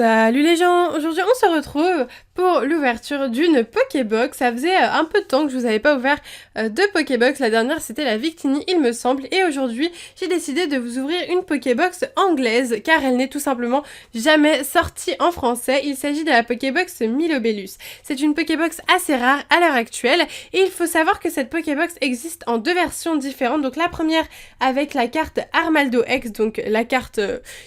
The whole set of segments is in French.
Salut les gens, aujourd'hui on se retrouve pour l'ouverture d'une Pokébox. Ça faisait un peu de temps que je vous avais pas ouvert de Pokébox, la dernière c'était la Victini il me semble, et aujourd'hui j'ai décidé de vous ouvrir une Pokébox anglaise car elle n'est tout simplement jamais sortie en français. Il s'agit de la Pokébox Milobellus. C'est une Pokébox assez rare à l'heure actuelle et il faut savoir que cette Pokébox existe en deux versions différentes. Donc la première avec la carte Armaldo X, donc la carte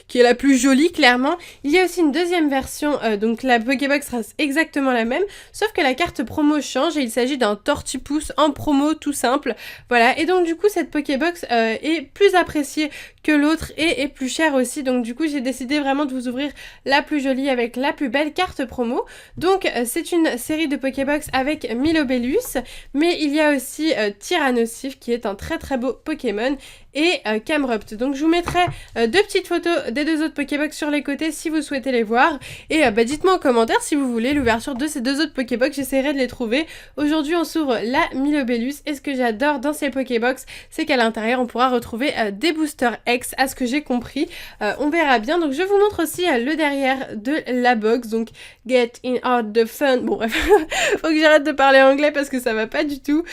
qui est la plus jolie clairement. Il y a aussi une deuxième version, donc la Pokébox reste exactement la même, sauf que la carte promo change et il s'agit d'un Tortipousse en promo tout simple. Voilà, et donc du coup cette Pokébox est plus appréciée que l'autre et est plus chère aussi, donc du coup j'ai décidé vraiment de vous ouvrir la plus jolie avec la plus belle carte promo. Donc c'est une série de Pokébox avec Milobellus, mais il y a aussi Tyrannosif qui est un très très beau Pokémon et Camerupt. Donc je vous mettrai deux petites photos des deux autres Pokébox sur les côtés si vous souhaitez les voir, et dites-moi en commentaire si vous voulez l'ouverture de ces deux autres Pokébox, j'essaierai de les trouver. Aujourd'hui on s'ouvre la Milobellus et ce que j'adore dans ces Pokébox c'est qu'à l'intérieur on pourra retrouver des boosters X à ce que j'ai compris, on verra bien. Donc je vous montre aussi le derrière de la box, donc get in out the fun, bon bref faut que j'arrête de parler anglais parce que ça va pas du tout,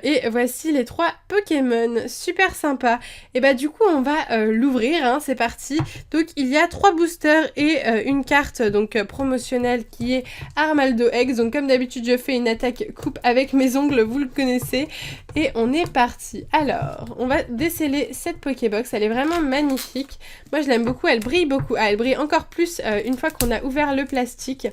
et voici les trois Pokémon, super sympa. Et bah du coup on va l'ouvrir, hein, c'est parti. Donc il y a trois boosters et une carte donc promotionnelle qui est Armaldo X. Donc comme d'habitude je fais une attaque coupe avec mes ongles, vous le connaissez. Et on est parti. Alors on va déceler cette Pokébox, elle est vraiment magnifique. Moi je l'aime beaucoup, elle brille beaucoup. Ah, elle brille encore plus une fois qu'on a ouvert le plastique.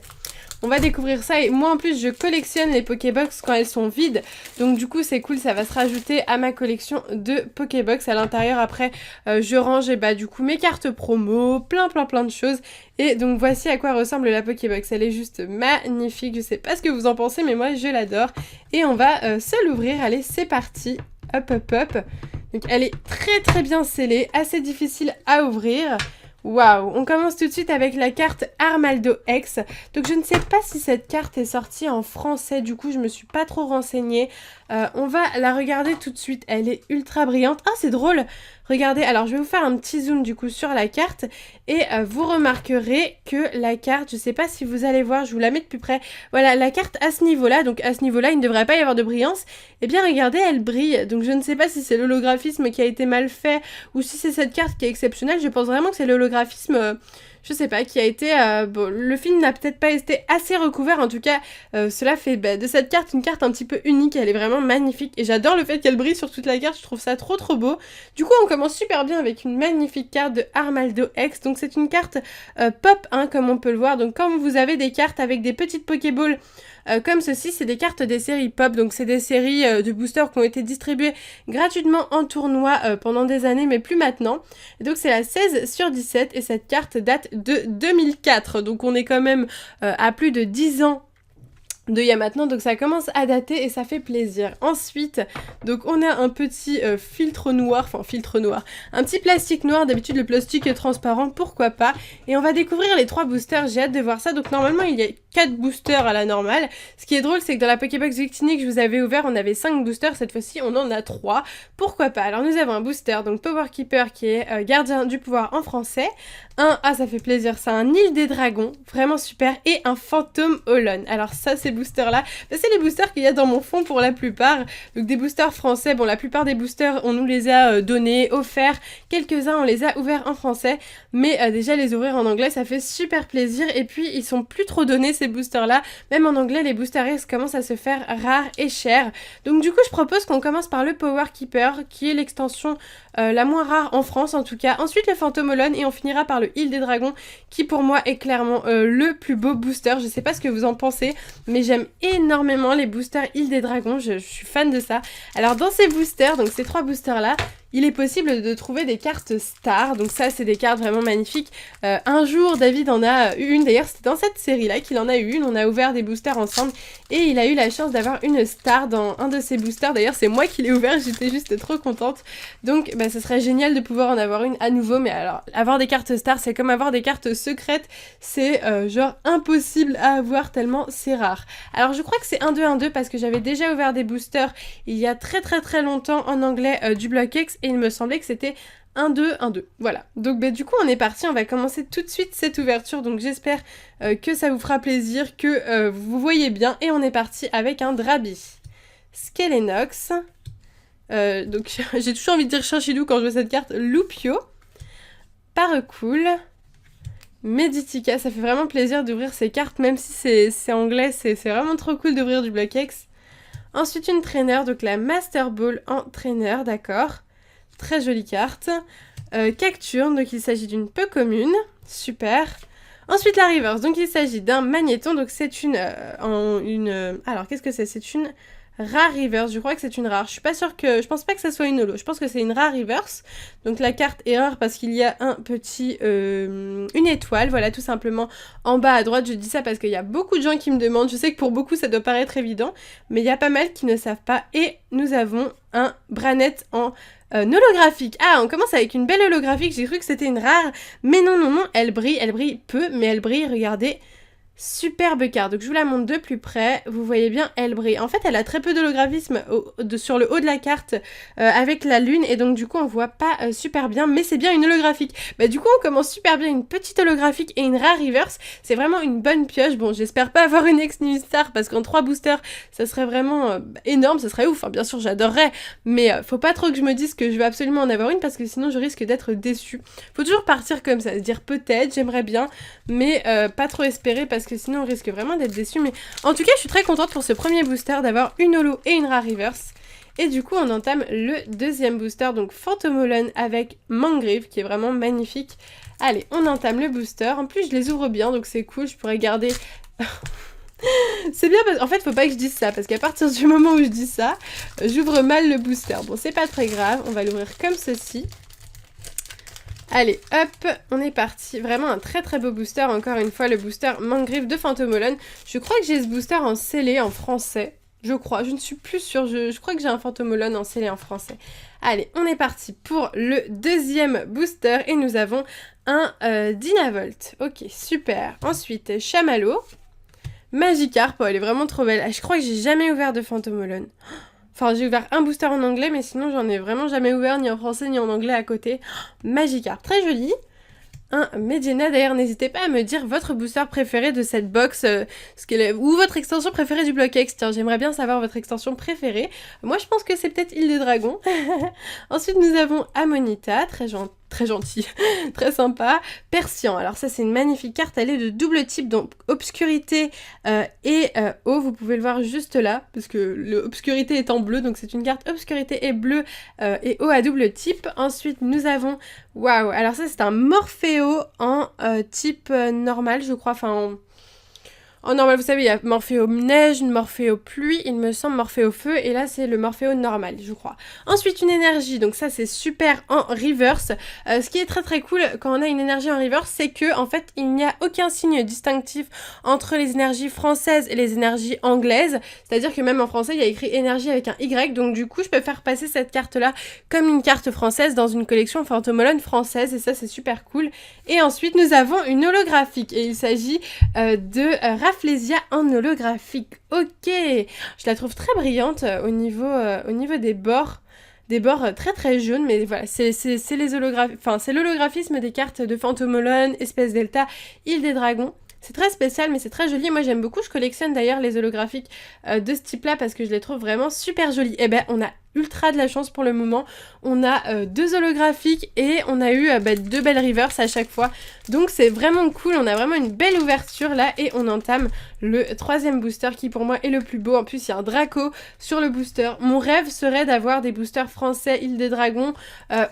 On va découvrir ça, et moi en plus je collectionne les Pokébox quand elles sont vides, donc du coup c'est cool, ça va se rajouter à ma collection de Pokébox. À l'intérieur après je range et du coup mes cartes promo, plein de choses. Et donc voici à quoi ressemble la Pokébox, elle est juste magnifique, je sais pas ce que vous en pensez mais moi je l'adore. Et on va se l'ouvrir, allez c'est parti, hop. Donc elle est très bien scellée, assez difficile à ouvrir. Waouh, on commence tout de suite avec la carte Armaldo X. Donc je ne sais pas si cette carte est sortie en français, du coup je me suis pas trop renseignée. On va la regarder tout de suite, elle est ultra brillante. Ah c'est drôle, regardez, alors je vais vous faire un petit zoom du coup sur la carte et vous remarquerez que la carte, je sais pas si vous allez voir, je vous la mets de plus près. Voilà, la carte à ce niveau-là, donc à ce niveau-là il ne devrait pas y avoir de brillance. Et bien regardez, elle brille, donc je ne sais pas si c'est l'holographisme qui a été mal fait ou si c'est cette carte qui est exceptionnelle. Je pense vraiment que c'est l'holographisme, je sais pas, qui a été... bon, le film n'a peut-être pas été assez recouvert, en tout cas, cela fait de cette carte une carte un petit peu unique, elle est vraiment magnifique, et j'adore le fait qu'elle brille sur toute la carte, je trouve ça trop beau. Du coup, on commence super bien avec une magnifique carte de Armaldo X, donc c'est une carte pop, hein, comme on peut le voir, donc quand vous avez des cartes avec des petites Pokéballs, comme ceci, c'est des cartes des séries pop, donc c'est des séries de boosters qui ont été distribuées gratuitement en tournoi pendant des années, mais plus maintenant. Et donc c'est la 16/17 et cette carte date de 2004, donc on est quand même à plus de 10 ans de il y a maintenant, donc ça commence à dater et ça fait plaisir. Ensuite, donc on a un petit filtre noir, un petit plastique noir, d'habitude le plastique est transparent, pourquoi pas, et on va découvrir les trois boosters, j'ai hâte de voir ça. Donc normalement il y a 4 boosters à la normale. Ce qui est drôle c'est que dans la Pokébox Victini que je vous avais ouvert on avait 5 boosters, cette fois-ci on en a 3, pourquoi pas. Alors nous avons un booster, donc Power Keeper qui est gardien du pouvoir en français, ça fait plaisir, c'est un île des dragons, vraiment super, et un fantôme Holon. Alors ça ces boosters là, c'est les boosters qu'il y a dans mon fond pour la plupart, donc des boosters français. Bon, la plupart des boosters on nous les a donnés, offerts, quelques-uns on les a ouverts en français, mais déjà les ouvrir en anglais ça fait super plaisir, et puis ils sont plus trop donnés ces boosters là, même en anglais les boosters X commencent à se faire rares et chers. Donc du coup je propose qu'on commence par le Power Keeper qui est l'extension la moins rare en France en tout cas, ensuite le fantôme Holon et on finira par le Île des Dragons qui pour moi est clairement le plus beau booster. Je sais pas ce que vous en pensez mais j'aime énormément les boosters Île des Dragons, je suis fan de ça. Alors dans ces boosters, donc ces trois boosters là, il est possible de trouver des cartes stars, donc ça c'est des cartes vraiment magnifiques. Un jour David en a eu une, d'ailleurs c'était dans cette série là qu'il en a eu une, on a ouvert des boosters ensemble et il a eu la chance d'avoir une star dans un de ses boosters, d'ailleurs c'est moi qui l'ai ouvert, j'étais juste trop contente. Donc ce serait génial de pouvoir en avoir une à nouveau, mais alors avoir des cartes stars c'est comme avoir des cartes secrètes, c'est genre impossible à avoir tellement c'est rare. Alors je crois que c'est 1-2-1-2 parce que j'avais déjà ouvert des boosters il y a très longtemps en anglais du bloc X et il me semblait que c'était 2, 1, 2. Voilà. Donc du coup on est parti, on va commencer tout de suite cette ouverture. Donc j'espère que ça vous fera plaisir, que vous voyez bien. Et on est parti avec un Drabi. Skelenox. Donc j'ai toujours envie de dire Chinchillou quand je vois cette carte. Lupio. Paracool. Meditica. Ça fait vraiment plaisir d'ouvrir ces cartes, même si c'est anglais. C'est vraiment trop cool d'ouvrir du Block-X. Ensuite une traîneur, donc la Master Ball en traîneur, d'accord. Très jolie carte. Cacturne, donc il s'agit d'une peu commune. Super. Ensuite la reverse, donc il s'agit d'un magnéton, donc c'est une... alors qu'est-ce que c'est? C'est une rare reverse, je crois que c'est une rare. Je suis pas sûre que... Je pense pas que ça soit une holo, je pense que c'est une rare reverse. Donc la carte est rare parce qu'il y a un petit... une étoile, voilà, tout simplement. En bas à droite, je dis ça parce qu'il y a beaucoup de gens qui me demandent. Je sais que pour beaucoup ça doit paraître évident, mais il y a pas mal qui ne savent pas. Et nous avons un Branette en... holographique. Ah, on commence avec une belle holographique. J'ai cru que c'était une rare. Mais non, non, non. Elle brille peu, mais elle brille, regardez. Superbe carte. Donc je vous la montre de plus près. Vous voyez bien, elle brille. En fait, elle a très peu d'holographisme sur le haut de la carte avec la lune. Et donc du coup, on voit pas super bien. Mais c'est bien une holographique. Bah du coup, on commence super bien. Une petite holographique et une rare reverse. C'est vraiment une bonne pioche. Bon, j'espère pas avoir une ex-new star parce qu'en 3 boosters, ça serait vraiment énorme. Ça serait ouf. Enfin, bien sûr, j'adorerais. Mais faut pas trop que je me dise que je veux absolument en avoir une parce que sinon, je risque d'être déçue. Faut toujours partir comme ça. Se dire peut-être, j'aimerais bien. Mais pas trop espérer parce que sinon on risque vraiment d'être déçu. Mais en tout cas je suis très contente pour ce premier booster d'avoir une holo et une rare reverse. Et du coup on entame le deuxième booster, donc Phantomolon avec Mangrave qui est vraiment magnifique. Allez, on entame le booster. En plus je les ouvre bien donc c'est cool, je pourrais garder... C'est bien parce qu'en fait faut pas que je dise ça parce qu'à partir du moment où je dis ça, j'ouvre mal le booster. Bon c'est pas très grave, on va l'ouvrir comme ceci. Allez, hop, on est parti. Vraiment un très très beau booster, encore une fois, le booster Mangrave de Phantomolon. Je crois que j'ai ce booster en scellé en français. Je crois, je ne suis plus sûre, je crois que j'ai un Phantomolon en scellé en français. Allez, on est parti pour le deuxième booster et nous avons un Dynavolt. Ok, super. Ensuite, Chamallow. Magikarp, oh, elle est vraiment trop belle. Ah, je crois que j'ai jamais ouvert de Phantomolon. Enfin, j'ai ouvert un booster en anglais, mais sinon, j'en ai vraiment jamais ouvert, ni en français, ni en anglais à côté. Magikarp, très joli. Un Medina, d'ailleurs, n'hésitez pas à me dire votre booster préféré de cette box, ou votre extension préférée du Block-X. Tiens, j'aimerais bien savoir votre extension préférée. Moi, je pense que c'est peut-être Île des Dragons. Ensuite, nous avons Amonita, très gentil, très sympa. Persian, alors ça c'est une magnifique carte, elle est de double type, donc obscurité et eau, vous pouvez le voir juste là, parce que l'obscurité est en bleu, donc c'est une carte obscurité et bleu et eau à double type. Ensuite nous avons, waouh, alors ça c'est un Morpheo en type normal je crois, enfin en normal, vous savez, il y a Morpheo neige, Morpheo pluie, il me semble Morpheo feu, et là c'est le Morpheo normal, je crois. Ensuite, une énergie, donc ça c'est super en reverse. Ce qui est très très cool quand on a une énergie en reverse, c'est que en fait, il n'y a aucun signe distinctif entre les énergies françaises et les énergies anglaises. C'est-à-dire que même en français, il y a écrit énergie avec un Y, donc du coup, je peux faire passer cette carte-là comme une carte française dans une collection Phantomolon française, et ça c'est super cool. Et ensuite, nous avons une holographique, et il s'agit de Rafflesia en holographique. Ok, je la trouve très brillante au niveau des bords. Des bords très très jaunes, mais voilà, c'est l'holographisme des cartes de Phantomolon, Espèce Delta, Île des Dragons. C'est très spécial, mais c'est très joli. Moi, j'aime beaucoup. Je collectionne d'ailleurs les holographiques de ce type-là parce que je les trouve vraiment super jolies. Et ben, on a ultra de la chance pour le moment. On a 2 holographiques et on a eu 2 belles reverse à chaque fois. Donc, c'est vraiment cool. On a vraiment une belle ouverture là et on entame le 3e booster qui pour moi est le plus beau. En plus, il y a un Draco sur le booster. Mon rêve serait d'avoir des boosters français Île des Dragons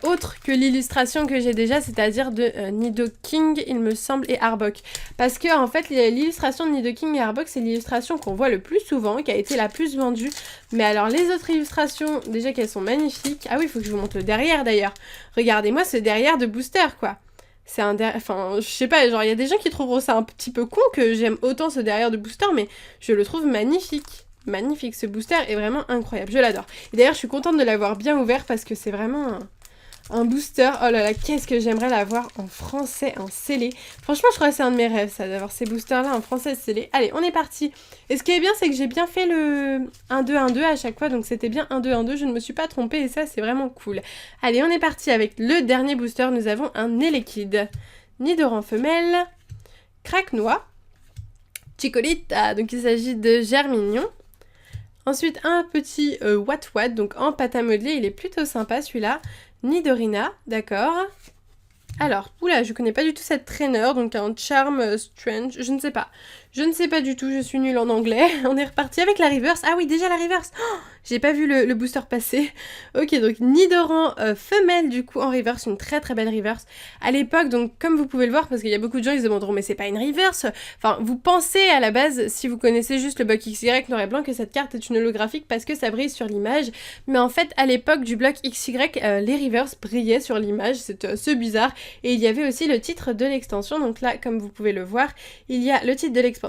autres que l'illustration que j'ai déjà, c'est-à-dire de Nidoking, il me semble, et Arbok. Parce que en fait, l'illustration de Nidoking et Arbok, c'est l'illustration qu'on voit le plus souvent, qui a été la plus vendue. Mais alors, les autres illustrations, déjà qu'elles sont magnifiques. Ah oui, il faut que je vous montre le derrière d'ailleurs. Regardez-moi ce derrière de booster, quoi. C'est un derrière... Enfin, je sais pas, genre, il y a des gens qui trouveront ça un petit peu con que j'aime autant ce derrière de booster, mais je le trouve magnifique. Magnifique, ce booster est vraiment incroyable, je l'adore. Et d'ailleurs, je suis contente de l'avoir bien ouvert parce que c'est vraiment un booster. Oh là là, qu'est-ce que j'aimerais l'avoir en français, en scellé. Franchement, je crois que c'est un de mes rêves, ça, d'avoir ces boosters-là en français scellé. Allez, on est parti. Et ce qui est bien, c'est que j'ai bien fait le 1-2-1-2 à chaque fois, donc c'était bien 1-2-1-2, je ne me suis pas trompée, et ça, c'est vraiment cool. Allez, on est parti avec le dernier booster. Nous avons un Elekid, Nidoran femelle, Craquenois, Chicolita, donc il s'agit de Germignon. Ensuite, un petit Wat, donc en pâte à modeler, il est plutôt sympa celui-là. Nidorina, d'accord. Alors, oula, je connais pas du tout cette traîneur, donc un Charm Strange, je ne sais pas. Je ne sais pas du tout, je suis nulle en anglais. On est reparti avec la reverse. Ah oui, déjà la reverse. Oh, j'ai pas vu le booster passer. Ok, donc Nidoran femelle du coup en reverse, une très très belle reverse. À l'époque, donc comme vous pouvez le voir, parce qu'il y a beaucoup de gens, ils se demanderont mais c'est pas une reverse. Enfin, vous pensez à la base, si vous connaissez juste le bloc XY noir et blanc, que cette carte est une holographique parce que ça brille sur l'image. Mais en fait, à l'époque du bloc XY, les reverse brillaient sur l'image. C'était assez bizarre. Et il y avait aussi le titre de l'extension. Donc là, comme vous pouvez le voir, il y a le titre de l'extension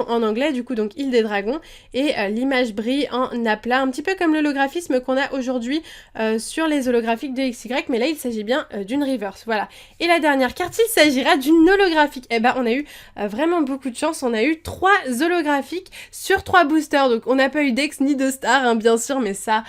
en anglais, du coup donc Île des Dragons, et l'image brille en aplat, un petit peu comme l'holographisme qu'on a aujourd'hui sur les holographiques de XY, mais là il s'agit bien d'une reverse, voilà. Et la dernière carte, il s'agira d'une holographique. Et ben on a eu vraiment beaucoup de chance, on a eu 3 holographiques sur 3 boosters, donc on n'a pas eu d'Ex ni de Star, hein, bien sûr, mais ça,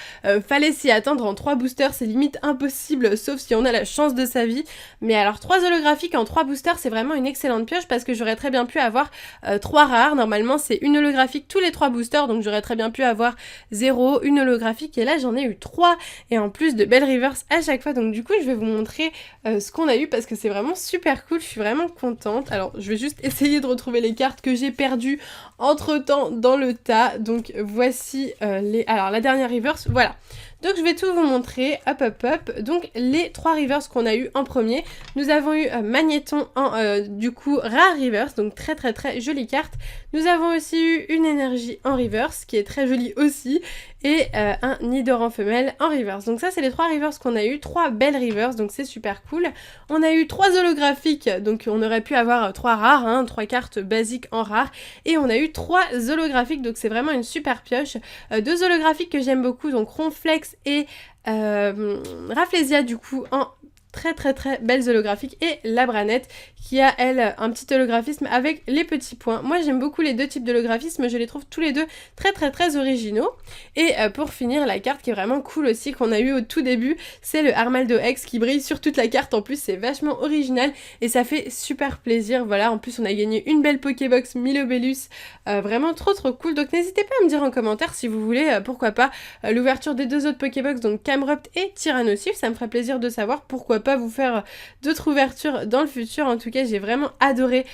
fallait s'y attendre, en 3 boosters c'est limite impossible, sauf si on a la chance de sa vie. Mais alors 3 holographiques en 3 boosters, c'est vraiment une excellente pioche, parce que j'aurais très bien pu avoir 3 rares, normalement c'est une holographique tous les 3 boosters, donc j'aurais très bien pu avoir 0, une holographique, et là j'en ai eu 3, et en plus de belles reverse à chaque fois, donc du coup je vais vous montrer ce qu'on a eu, parce que c'est vraiment super cool, je suis vraiment contente. Alors je vais juste essayer de retrouver les cartes que j'ai perdues entre temps dans le tas, donc voici alors la dernière reverse, voilà. Donc je vais tout vous montrer, hop hop hop. Donc les 3 reverse qu'on a eu en premier, nous avons eu Magnéton en du coup rare reverse, donc très très très jolie carte. Nous avons aussi eu une énergie en reverse qui est très jolie aussi, et un Nidoran femelle en reverse. Donc ça c'est les 3 reverse qu'on a eu, 3 belles reverse, donc c'est super cool. On a eu 3 holographiques, donc on aurait pu avoir 3 rares, hein, 3 cartes basiques en rare, et on a eu 3 holographiques, donc c'est vraiment une super pioche. 2 holographiques que j'aime beaucoup, donc Ronflex et Rafflesia du coup en très très très belles holographiques, et la Branette qui a elle un petit holographisme avec les petits points. Moi j'aime beaucoup les deux types d'holographismes, je les trouve tous les deux très très très originaux. Et pour finir, la carte qui est vraiment cool aussi qu'on a eu au tout début, c'est le Armaldo X qui brille sur toute la carte, en plus c'est vachement original et ça fait super plaisir. Voilà, en plus on a gagné une belle Pokébox Milobellus, vraiment trop trop cool. Donc n'hésitez pas à me dire en commentaire si vous voulez, pourquoi pas l'ouverture des 2 autres Pokébox, donc Camerupt et Tyrannosif, ça me ferait plaisir de savoir, pourquoi pas vous faire d'autres ouvertures dans le futur. En tout cas j'ai vraiment adoré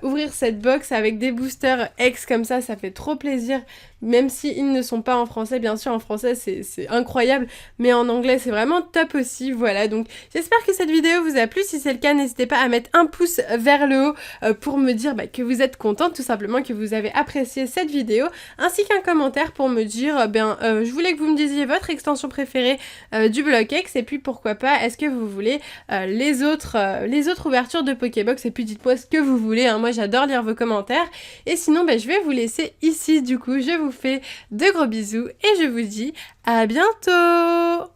ouvrir cette box avec des boosters X comme ça fait trop plaisir, même si ils ne sont pas en français, bien sûr en français c'est incroyable, mais en anglais c'est vraiment top aussi. Voilà, donc j'espère que cette vidéo vous a plu. Si c'est le cas, n'hésitez pas à mettre un pouce vers le haut pour me dire que vous êtes contente, tout simplement que vous avez apprécié cette vidéo, ainsi qu'un commentaire pour me dire je voulais que vous me disiez votre extension préférée du bloc X, et puis pourquoi pas est-ce que vous voulez les autres ouvertures de Pokébox, et puis dites-moi ce que vous voulez, hein. Moi j'adore lire vos commentaires, et sinon je vais vous laisser ici. Du coup je vous fais de gros bisous et je vous dis à bientôt.